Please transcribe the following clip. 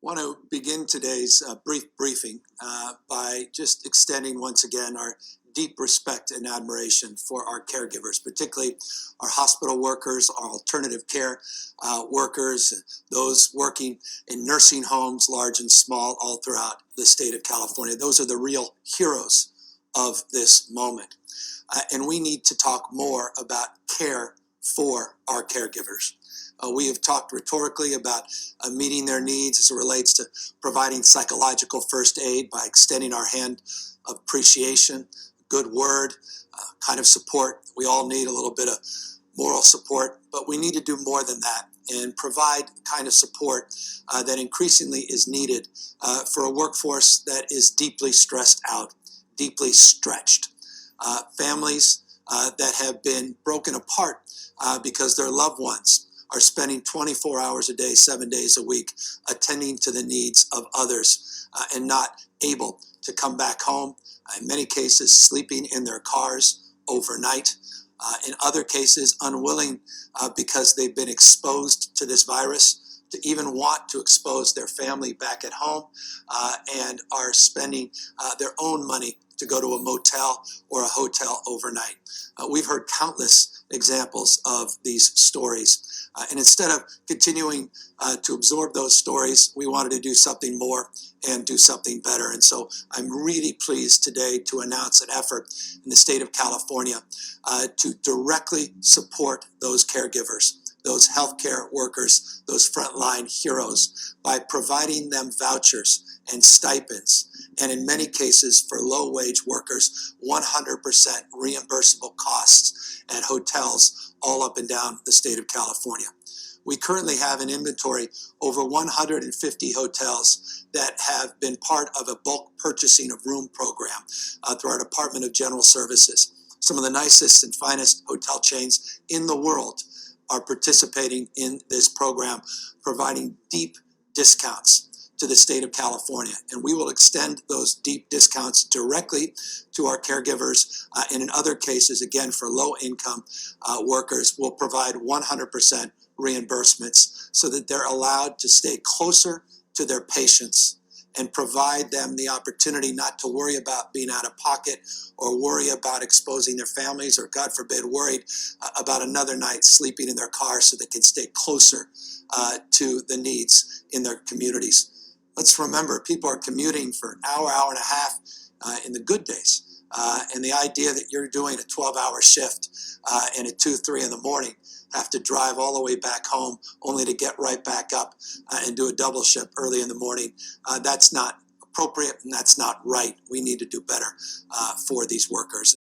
Want to begin today's briefing by just extending once again our deep respect and admiration for our caregivers, particularly our hospital workers, our alternative care workers, those working in nursing homes, large and small, all throughout the state of California. Those are the real heroes of this moment. And we need to talk more about care for our caregivers. We have talked rhetorically about meeting their needs as it relates to providing psychological first aid by extending our hand of appreciation, good word, kind of support. We all need a little bit of moral support, but we need to do more than that and provide the kind of support that increasingly is needed for a workforce that is deeply stressed out, deeply stretched. Families that have been broken apart because their loved ones are spending 24 hours a day, 7 days a week, attending to the needs of others and not able to come back home, in many cases sleeping in their cars overnight, in other cases unwilling because they've been exposed to this virus to even want to expose their family back at home and are spending their own money to go to a motel or a hotel overnight. We've heard countless examples of these stories. And instead of continuing to absorb those stories, we wanted to do something more and do something better. And so I'm really pleased today to announce an effort in the state of California to directly support those caregivers, those healthcare workers, those frontline heroes, by providing them vouchers and stipends, and in many cases for low-wage workers, 100% reimbursable costs at hotels all up and down the state of California. We currently have in inventory over 150 hotels that have been part of a bulk purchasing of room program through our Department of General Services. Some of the nicest and finest hotel chains in the world are participating in this program, providing deep discounts to the state of California. And we will extend those deep discounts directly to our caregivers. And in other cases, again, for low-income workers, we'll provide 100% reimbursements so that they're allowed to stay closer to their patients and provide them the opportunity not to worry about being out of pocket or worry about exposing their families or, God forbid, worried about another night sleeping in their car so they can stay closer to the needs in their communities. Let's remember, people are commuting for an hour, hour and a half in the good days. And the idea that you're doing a 12-hour shift and at 2, 3 in the morning have to drive all the way back home only to get right back up and do a double shift early in the morning, that's not appropriate and that's not right. We need to do better for these workers.